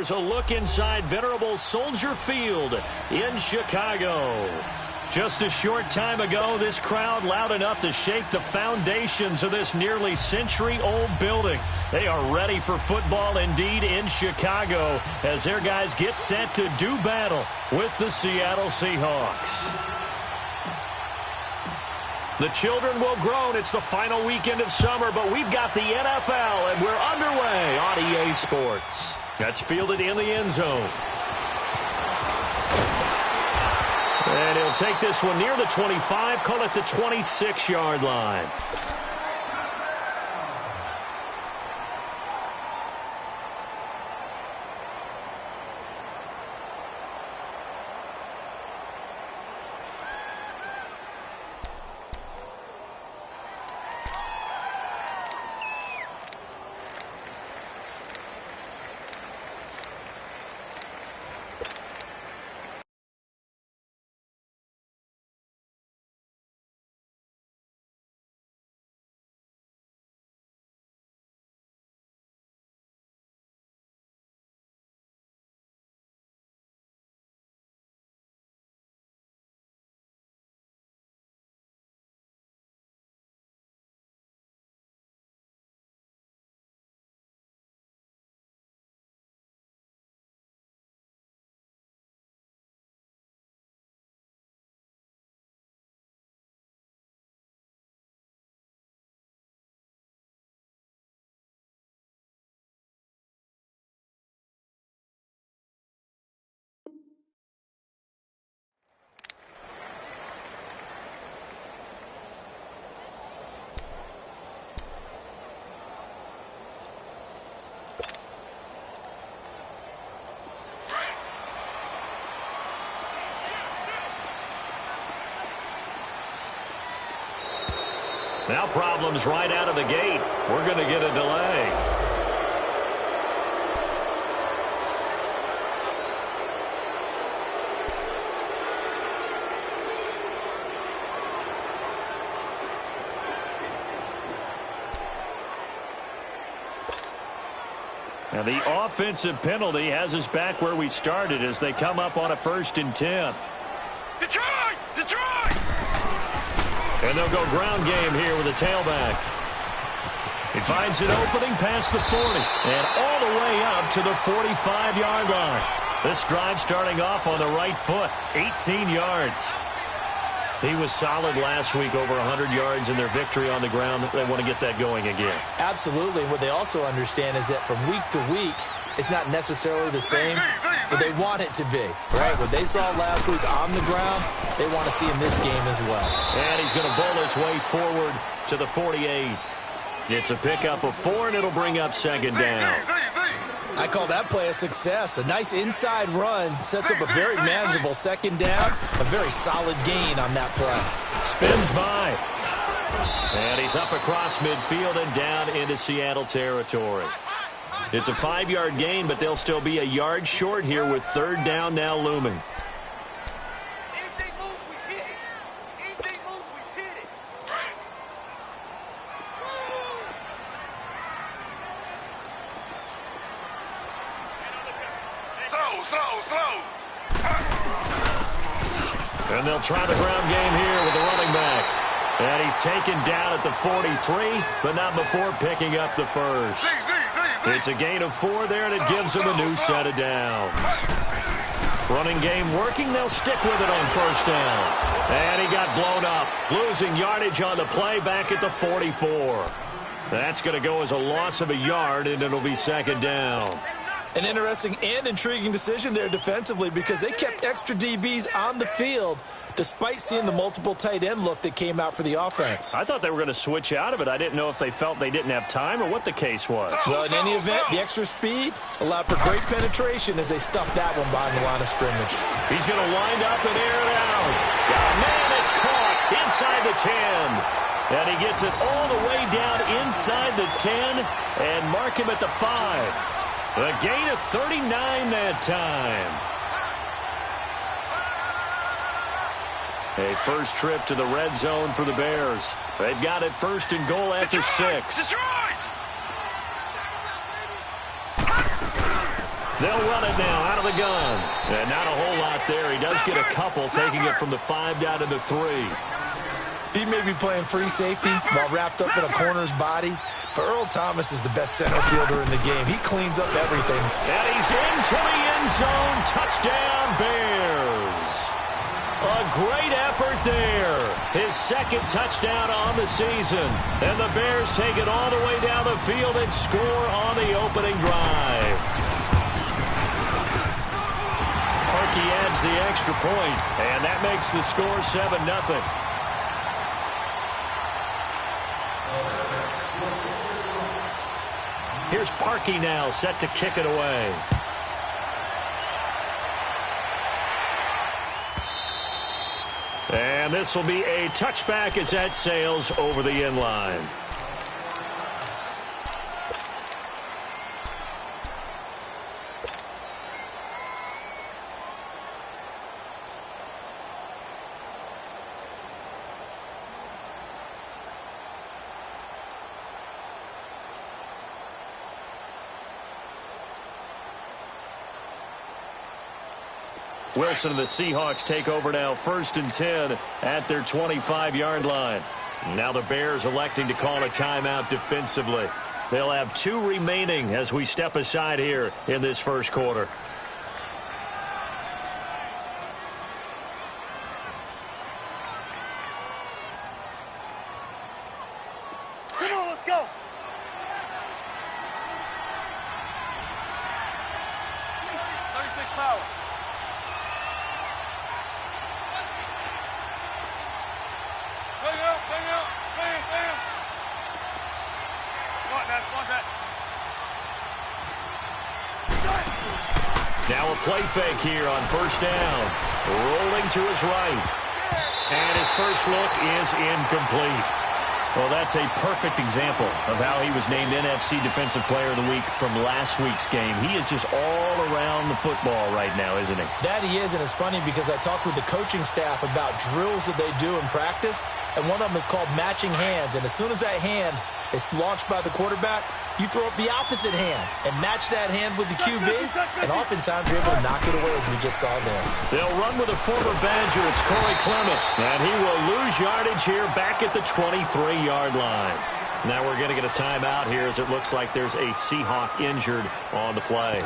Bears a look inside venerable Soldier Field in Chicago. Just a short time ago, this crowd loud enough to shake the foundations of this nearly century-old building. They are ready for football indeed in Chicago as their guys get set to do battle with the Seattle Seahawks. The children will groan. It's the final weekend of summer, but we've got the NFL, and we're underway on EA Sports. That's fielded in the end zone. And he'll take this one near the 25, call it the 26-yard line. Now problems right out of the gate. We're going to get a delay. Now the offensive penalty has us back where we started as they come up on a 1st and 10. Detroit! Detroit! And they'll go ground game here with a tailback. He finds an opening past the 40 and all the way up to the 45-yard line. This drive starting off on the right foot, 18 yards. He was solid last week, over 100 yards in their victory on the ground. They want to get that going again. Absolutely. What they also understand is that from week to week, it's not necessarily the same, but they want it to be, right? What they saw last week on the ground, they want to see in this game as well. And he's going to bowl his way forward to the 48. It's a pickup of 4, and it'll bring up 2nd down. I call that play a success. A nice inside run sets up a very manageable 2nd down, a very solid gain on that play. Spins by. And he's up across midfield and down into Seattle territory. It's a 5-yard gain, but they'll still be a yard short here with 3rd down now looming. Anything moves, we hit it. Anything moves, we hit it. Slow. And they'll try the ground game here with the running back. And he's taken down at the 43, but not before picking up the 1st. It's a gain of 4 there, and it gives them a new set of downs. Running game working. They'll stick with it on 1st down. And he got blown up, losing yardage on the play back at the 44. That's going to go as a loss of a yard, and it'll be 2nd down. An interesting and intriguing decision there defensively because they kept extra DBs on the field despite seeing the multiple tight end look that came out for the offense. I thought they were going to switch out of it. I didn't know if they felt they didn't have time or what the case was. Well, in any event, the extra speed allowed for great penetration as they stuffed that one behind the line of scrimmage. He's going to wind up and air it out. Oh, man, it's caught inside the 10. And he gets it all the way down inside the 10 and mark him at the 5. A gain of 39 that time. A first trip to the red zone for the Bears. They've got it 1st and goal at the 6. They'll run it now out of the gun. And not a whole lot there. He does get a couple, taking it from the 5 down to the 3. He may be playing free safety while wrapped up in a corner's body, but Earl Thomas is the best center fielder in the game. He cleans up everything. And he's into the end zone. Touchdown, Bears. A great effort there. His second touchdown on the season. And the Bears take it all the way down the field and score on the opening drive. Parkey adds the extra point, and that makes the score 7-0. Here's Parkey now, set to kick it away. And this will be a touchback as that sails over the end line. Wilson and the Seahawks take over now, 1st and 10 at their 25-yard line. Now the Bears electing to call a timeout defensively. They'll have 2 remaining as we step aside here in this first quarter. Come on, let's go. Power. Now a play fake here on 1st down. Rolling to his right. And his first look is incomplete. Well, that's a perfect example of how he was named NFC Defensive Player of the Week from last week's game. He is just all around the football right now, isn't he? That he is, and it's funny because I talked with the coaching staff about drills that they do in practice, and one of them is called matching hands. And as soon as that hand is launched by the quarterback, you throw up the opposite hand and match that hand with the QB, and oftentimes you're able to knock it away, as we just saw there. They'll run with a former Badger. It's Corey Clement, and he will lose yardage here back at the 23-yard line. Now we're going to get a timeout here as it looks like there's a Seahawk injured on the play.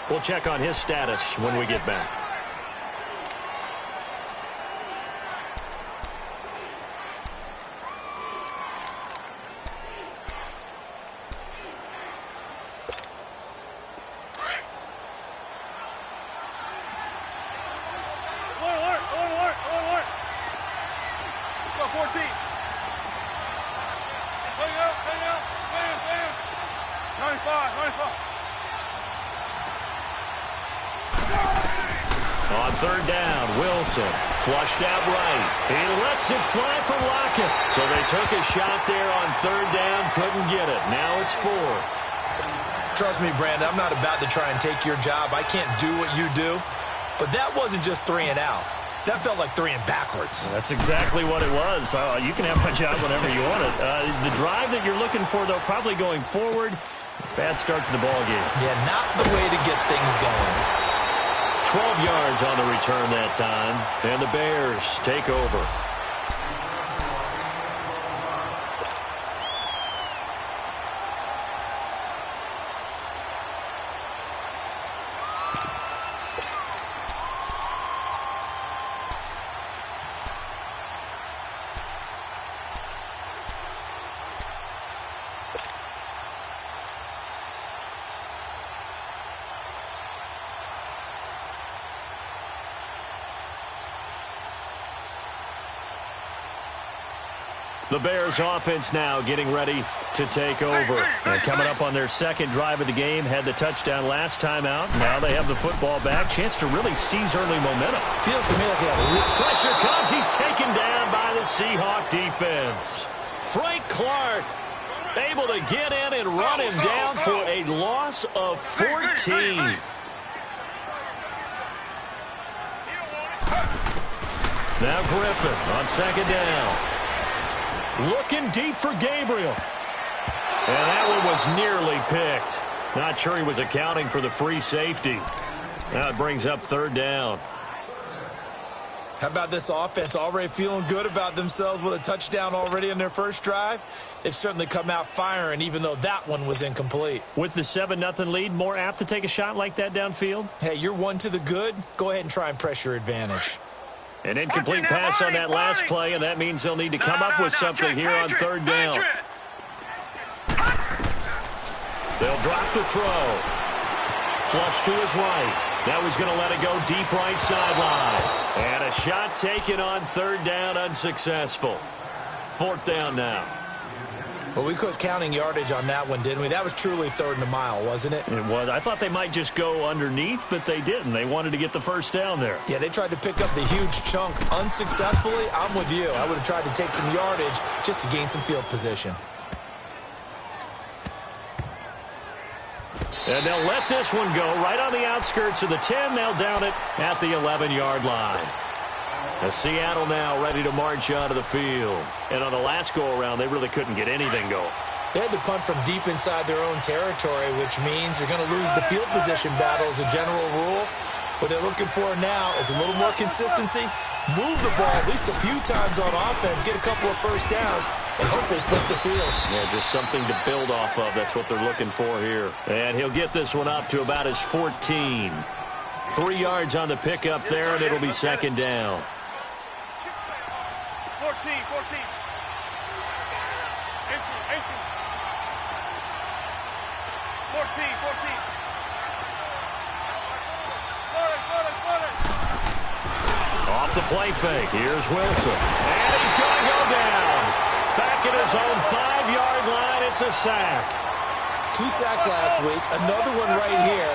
We'll check on his status when we get back. On 3rd down, Wilson flushed out right. He lets it fly for Lockett. So they took a shot there on 3rd down, couldn't get it. Now it's 4th. Trust me, Brandon, I'm not about to try and take your job. I can't do what you do. But that wasn't just 3 and out. That felt like 3 and backwards. That's exactly what it was. You can have my job whenever you want it. The drive that you're looking for, though, probably going forward. Bad start to the ball game. Yeah, not the way to get things going. 12 yards on the return that time, and the Bears take over. The Bears offense now getting ready to take over. And coming up on their second drive of the game, had the touchdown last time out. Now they have the football back. Chance to really seize early momentum. Feels to me like they have pressure comes. He's taken down by the Seahawk defense. Frank Clark able to get in and run him down for a loss of 14. Now Griffin on 2nd down. Looking deep for Gabriel. And that one was nearly picked. Not sure he was accounting for the free safety. Now it brings up third down. How about this offense already feeling good about themselves with a touchdown already in their first drive? They've certainly come out firing, even though that one was incomplete. With the 7-0 lead, more apt to take a shot like that downfield? Hey, you're one to the good. Go ahead and try and press your advantage. An incomplete pass on that last play, and that means they'll need to come up with something here on third down. They'll drop the throw. Flush to his right. Now he's going to let it go deep right sideline. And a shot taken on third down, unsuccessful. Fourth down now. Well, we quit counting yardage on that one, didn't we? That was truly third and a mile, wasn't it? It was. I thought they might just go underneath, but they didn't. They wanted to get the first down there. Yeah, they tried to pick up the huge chunk unsuccessfully. I'm with you. I would have tried to take some yardage just to gain some field position. And they'll let this one go right on the outskirts of the 10. They'll down it at the 11-yard line. As Seattle now ready to march onto the field. And on the last go-around, they really couldn't get anything going. They had to punt from deep inside their own territory, which means they're going to lose the field position battle as a general rule. What they're looking for now is a little more consistency, move the ball at least a few times on offense, get a couple of first downs, and hopefully flip the field. Yeah, just something to build off of. That's what they're looking for here. And he'll get this one up to about his 14. 3 yards on the pickup there, and it'll be second down. 14. Entry. 14. Off the play fake. Here's Wilson. And he's going to go down. Back at his own 5-yard line. It's a sack. 2 sacks last week. Another one right here.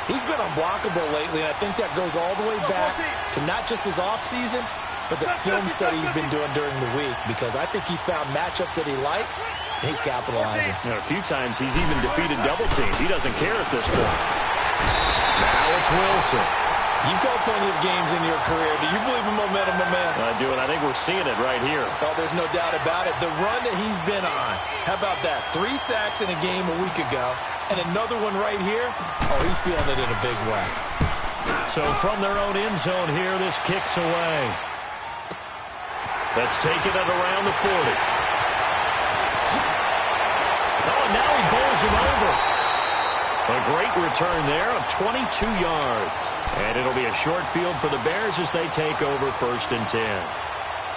He's been unblockable lately, and I think that goes all the way back to not just his offseason, but the film study he's been doing during the week, because I think he's found matchups that he likes, and he's capitalizing. You know, a few times he's even defeated double teams. He doesn't care at this point. Now it's Wilson. You've called plenty of games in your career. Do you believe in momentum, my man? I do, and I think we're seeing it right here. Oh, there's no doubt about it. The run that he's been on. How about that? 3 sacks in a game a week ago, and another one right here. Oh, he's feeling it in a big way. So from their own end zone here, this kicks away. That's taken at around the 40. Oh, and now he bowls him over. A great return there of 22 yards. And it'll be a short field for the Bears as they take over first and 10.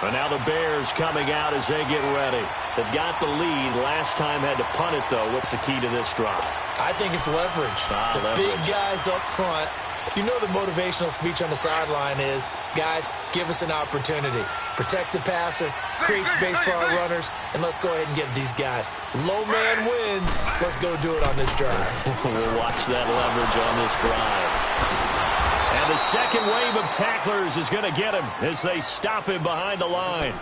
And now the Bears coming out as they get ready. They've got the lead. Last time had to punt it, though. What's the key to this drive? I think it's leverage. Leverage. Big guys up front. You know the motivational speech on the sideline is, guys, give us an opportunity. Protect the passer, create space for our runners, and let's go ahead and get these guys. Low man wins. Let's go do it on this drive. We'll watch that leverage on this drive. And the second wave of tacklers is going to get him as they stop him behind the line.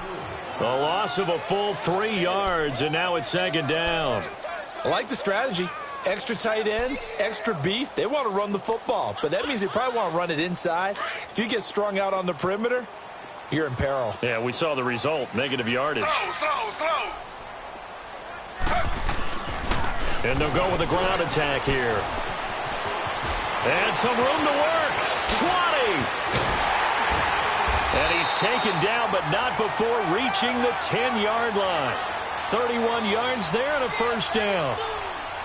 A loss of a full 3 yards, and now it's second down. I like the strategy. Extra tight ends, extra beef. They want to run the football, but that means they probably want to run it inside. If you get strung out on the perimeter, you're in peril. Yeah, we saw the result, negative yardage. Slow. And they'll go with a ground attack here. And some room to work. 20. And he's taken down, but not before reaching the 10-yard line. 31 yards there and a first down.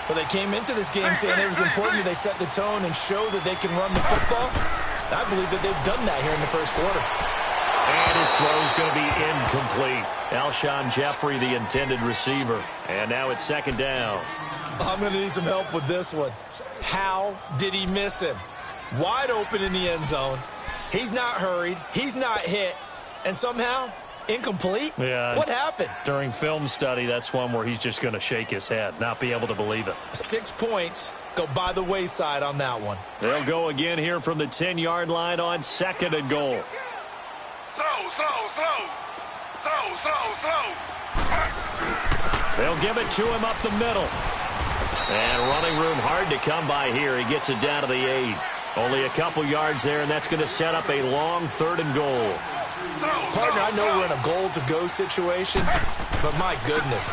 Well, they came into this game saying it was important that they set the tone and show that they can run the football. I believe that they've done that here in the first quarter. And his throw's going to be incomplete. Alshon Jeffrey, the intended receiver. And now it's second down. I'm going to need some help with this one. How did he miss him? Wide open in the end zone. He's not hurried. He's not hit. And somehow, incomplete? Yeah. What happened? During film study, that's one where he's just going to shake his head, not be able to believe it. 6 points go by the wayside on that one. They'll go again here from the 10-yard line on second and goal. Slow. They'll give it to him up the middle. And running room hard to come by here. He gets it down to the 8. Only a couple yards there, and that's going to set up a long third and goal. Partner, I know we're in a goal-to-go situation, but my goodness,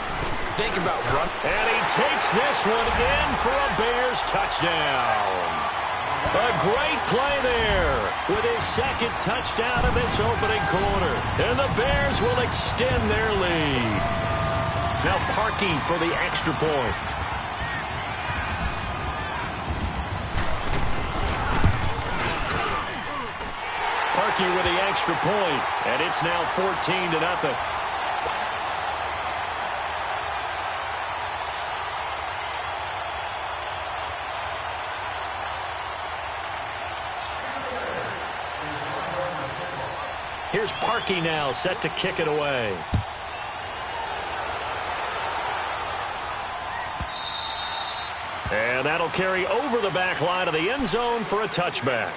think about run. And he takes this one in for a Bears touchdown. A great play there with his second touchdown of this opening quarter. And the Bears will extend their lead. Now Parkey for the extra point. Parkey with the extra point, and it's now 14-0. Here's Parkey now, set to kick it away. And that'll carry over the back line of the end zone for a touchback.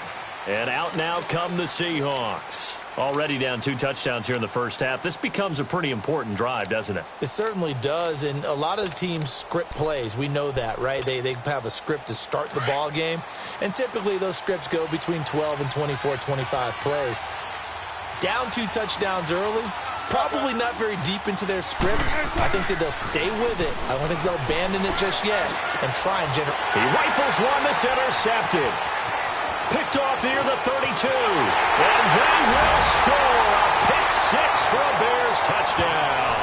And out now come the Seahawks. Already down 2 touchdowns here in the first half. This becomes a pretty important drive, doesn't it? It certainly does, and a lot of the teams script plays. We know that, right? They have a script to start the ball game, and typically those scripts go between 12 and 24, 25 plays. Down 2 touchdowns early, probably not very deep into their script. I think that they'll stay with it. I don't think they'll abandon it just yet and try and generate. He rifles one that's intercepted. Picked off near the 32. And they will score a pick-6 for a Bears touchdown.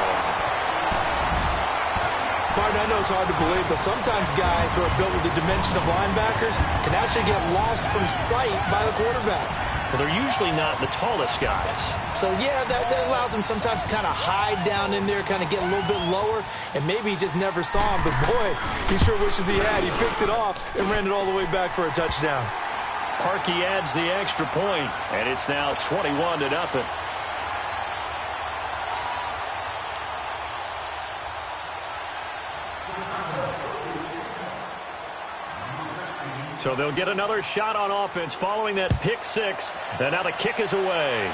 Martin, I know it's hard to believe, but sometimes guys who are built with the dimension of linebackers can actually get lost from sight by the quarterback. Well, they're usually not the tallest guys. So, yeah, that allows them sometimes to kind of hide down in there, kind of get a little bit lower, and maybe he just never saw him. But, boy, he sure wishes he had. He picked it off and ran it all the way back for a touchdown. Parkey adds the extra point, and it's now 21-0. So they'll get another shot on offense following that pick-6, and now the kick is away.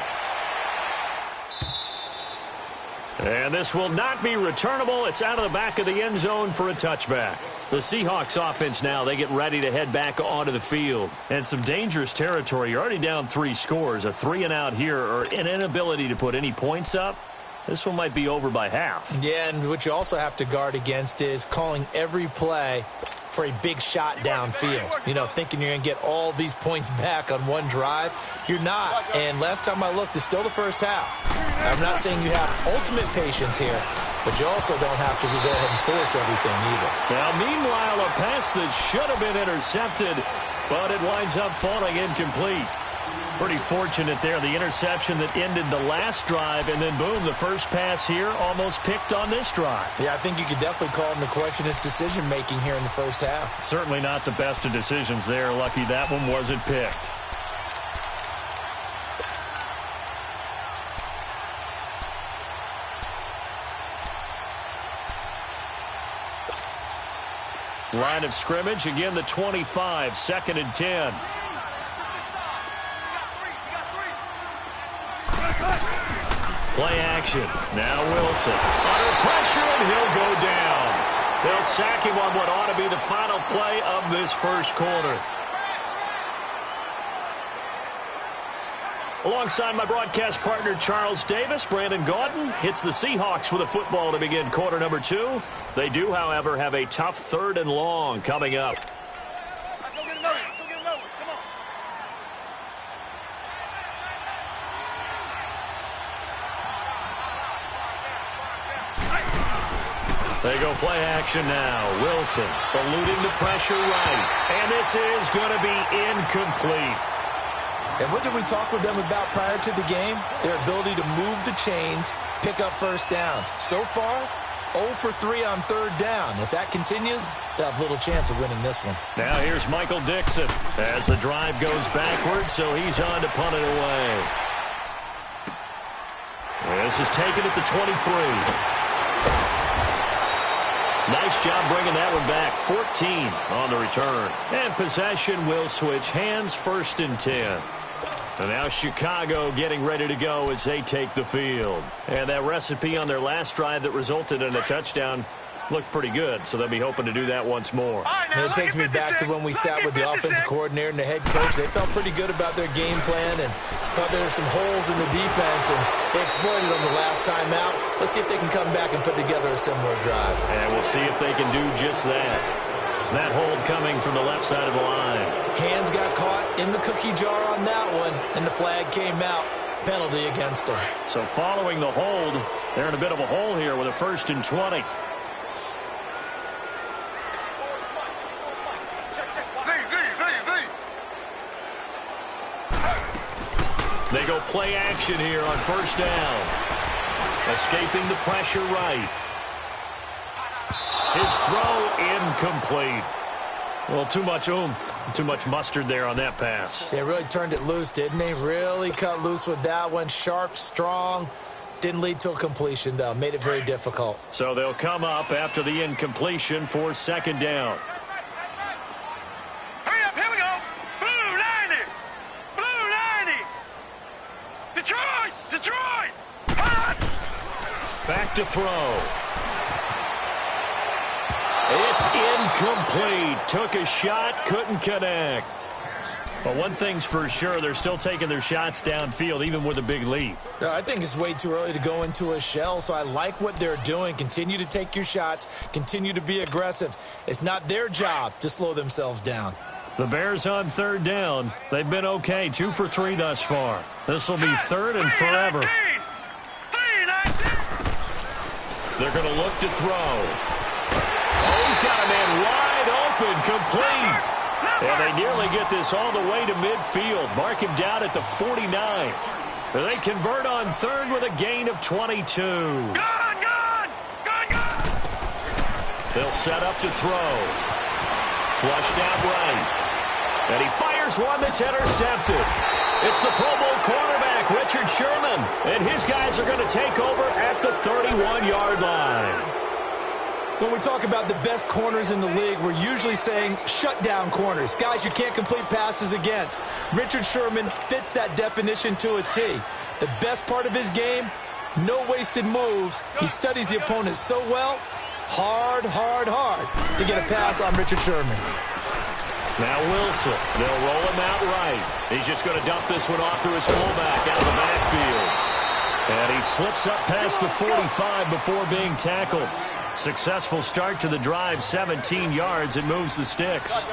And this will not be returnable. It's out of the back of the end zone for a touchback. The Seahawks offense now, they get ready to head back onto the field. And some dangerous territory. You're already down 3 scores. A 3-and-out here or an inability to put any points up. This one might be over by half. Yeah, and what you also have to guard against is calling every play for a big shot downfield. You know, thinking you're going to get all these points back on one drive. You're not. And last time I looked, it's still the first half. I'm not saying you have ultimate patience here, but you also don't have to go ahead and force everything either. Now, meanwhile, a pass that should have been intercepted, but it winds up falling incomplete. Pretty fortunate there, the interception that ended the last drive, and then boom, the first pass here almost picked on this drive. Yeah, I think you could definitely call him to question his decision-making here in the first half. Certainly not the best of decisions there. Lucky that one wasn't picked. Line of scrimmage, again the 25, 2nd and 10. Play action. Now Wilson. Under pressure, and he'll go down. They'll sack him on what ought to be the final play of this first quarter. Alongside my broadcast partner, Charles Davis, Brandon Gaudin hits the Seahawks with a football to begin quarter number 2. They do, however, have a tough 3rd and long coming up. Let's go get another. Let's go get another. Come on. They go play action now. Wilson eluding the pressure right. And this is going to be incomplete. And what did we talk with them about prior to the game? Their ability to move the chains, pick up first downs. So far, 0 for 3 on 3rd down. If that continues, they'll have little chance of winning this one. Now here's Michael Dixon as the drive goes backwards, so he's on to punt it away. This is taken at the 23. Nice job bringing that one back. 14 on the return. And possession will switch hands, 1st and 10. And now Chicago getting ready to go as they take the field. And that recipe on their last drive that resulted in a touchdown, looked pretty good, so they'll be hoping to do that once more. And it takes me back to when we sat with the offensive coordinator and the head coach. They felt pretty good about their game plan and thought there were some holes in the defense, and they exploited them the last time out. Let's see if they can come back and put together a similar drive. And we'll see if they can do just that. That hold coming from the left side of the line. Hands got caught in the cookie jar on that one, and the flag came out. Penalty against them. So following the hold, they're in a bit of a hole here with a 1st and 20. They go play action here on 1st down. Escaping the pressure right. His throw incomplete. Well, too much oomph, too much mustard there on that pass. They really turned it loose, didn't they? Really cut loose with that one. Sharp, strong. Didn't lead to a completion, though. Made it very difficult. So they'll come up after the incompletion for 2nd down. Hurry up, here we go. Blue 90. Blue 90. Detroit. Detroit. Back to throw. It's incomplete. Took a shot, couldn't connect. But one thing's for sure, they're still taking their shots downfield, even with a big lead. I think it's way too early to go into a shell, so I like what they're doing. Continue to take your shots. Continue to be aggressive. It's not their job to slow themselves down. The Bears on 3rd down. They've been okay, 2 for 3 thus far. This will be 3rd and forever. They're going to look to throw. Oh, he's got a man wide open, complete. And they nearly get this all the way to midfield. Mark him down at the 49. They convert on 3rd with a gain of 22. Gone. They'll set up to throw. Flushed out right. And he fires one that's intercepted. It's the Pro Bowl quarterback, Richard Sherman. And his guys are going to take over at the 31-yard line. When we talk about the best corners in the league, we're usually saying shutdown corners. Guys you can't complete passes against. Richard Sherman fits that definition to a T. The best part of his game, no wasted moves. He studies the opponent so well, hard to get a pass on Richard Sherman. Now Wilson, they'll roll him out right. He's just going to dump this one off to his fullback out of the backfield. And he slips up past the 45 before being tackled. Successful start to the drive, 17 yards, and moves the sticks.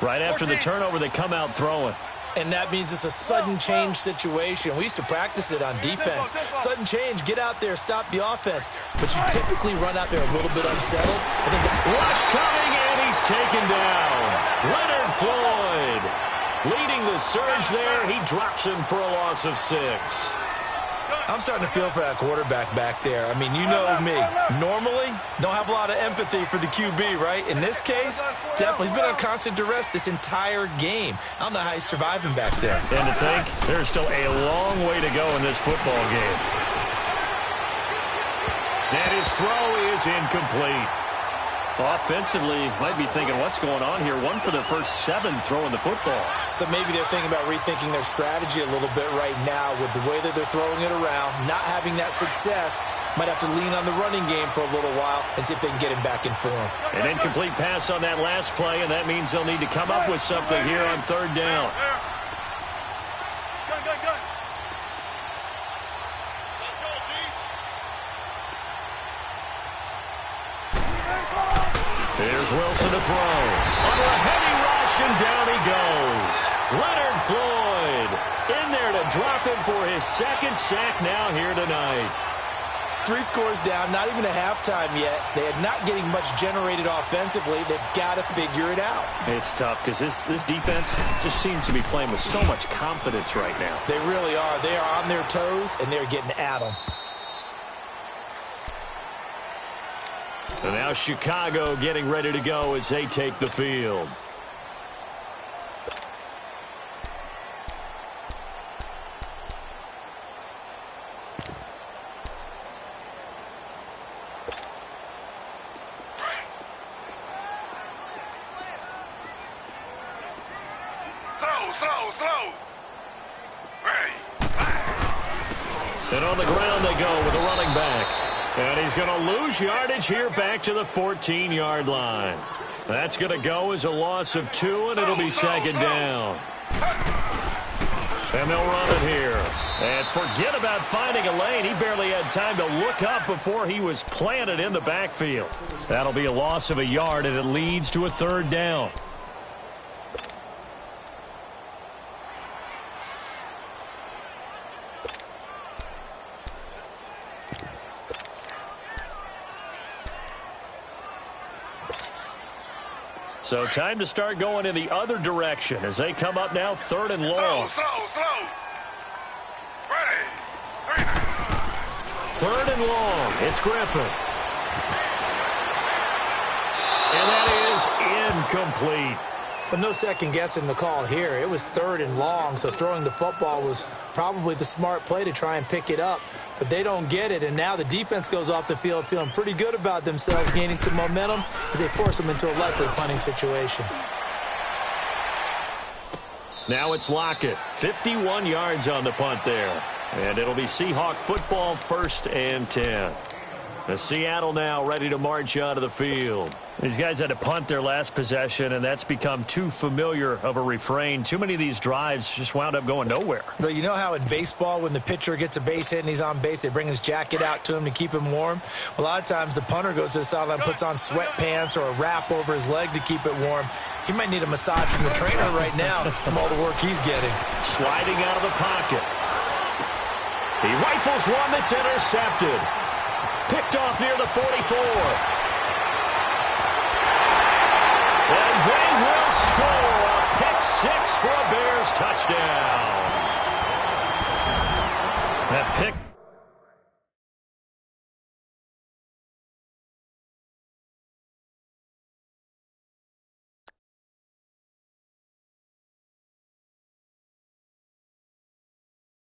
Right after the turnover, they come out throwing. And that means it's a sudden change situation. We used to practice it on defense. Sudden change, get out there, stop the offense. But you typically run out there a little bit unsettled. I think rush coming, and he's taken down. Leonard Floyd leading the surge there. He drops him for a loss of 6. I'm starting to feel for that quarterback back there. I mean, you know me. Normally, don't have a lot of empathy for the QB, right? In this case, definitely. He's been on constant duress this entire game. I don't know how he's surviving back there. And to think, there's still a long way to go in this football game. And his throw is incomplete. Offensively, might be thinking, what's going on here? 1 for their first 7 throwing the football. So maybe they're thinking about rethinking their strategy a little bit right now with the way that they're throwing it around, not having that success. Might have to lean on the running game for a little while and see if they can get him back in form. An incomplete pass on that last play, and that means they'll need to come up with something here on 3rd down. Here's Wilson to throw. Under a heavy rush, and down he goes. Leonard Floyd in there to drop him for his 2nd sack now here tonight. 3 scores down, not even a halftime yet. They are not getting much generated offensively. They've got to figure it out. It's tough because this defense just seems to be playing with so much confidence right now. They really are. They are on their toes, and they're getting at them. And now Chicago getting ready to go as they take the field. Slow. And on the ground they go with a running back. And he's going to lose yardage here back to the 14-yard line. That's going to go as a loss of 2, and it'll be second down. And they'll run it here. And forget about finding a lane. He barely had time to look up before he was planted in the backfield. That'll be a loss of a yard, and it leads to a third down. So time to start going in the other direction as they come up now, 3rd and long. Slow. Ready. 3rd and long. It's Griffin. And that is incomplete. But no second guessing the call here. It was 3rd and long, so throwing the football was probably the smart play to try and pick it up. But they don't get it, and now the defense goes off the field feeling pretty good about themselves, gaining some momentum as they force them into a likely punting situation. Now it's Lockett. 51 yards on the punt there. And it'll be Seahawk football, 1st and 10. The Seattle now ready to march out of the field. These guys had to punt their last possession, and that's become too familiar of a refrain. Too many of these drives just wound up going nowhere. But you know how in baseball, when the pitcher gets a base hit and he's on base, they bring his jacket out to him to keep him warm? Well, a lot of times the punter goes to the sideline, puts on sweatpants or a wrap over his leg to keep it warm. He might need a massage from the trainer right now from all the work he's getting. Sliding out of the pocket. He rifles one that's intercepted. Picked off near the 44. And they will score a pick 6 for a Bears touchdown. That pick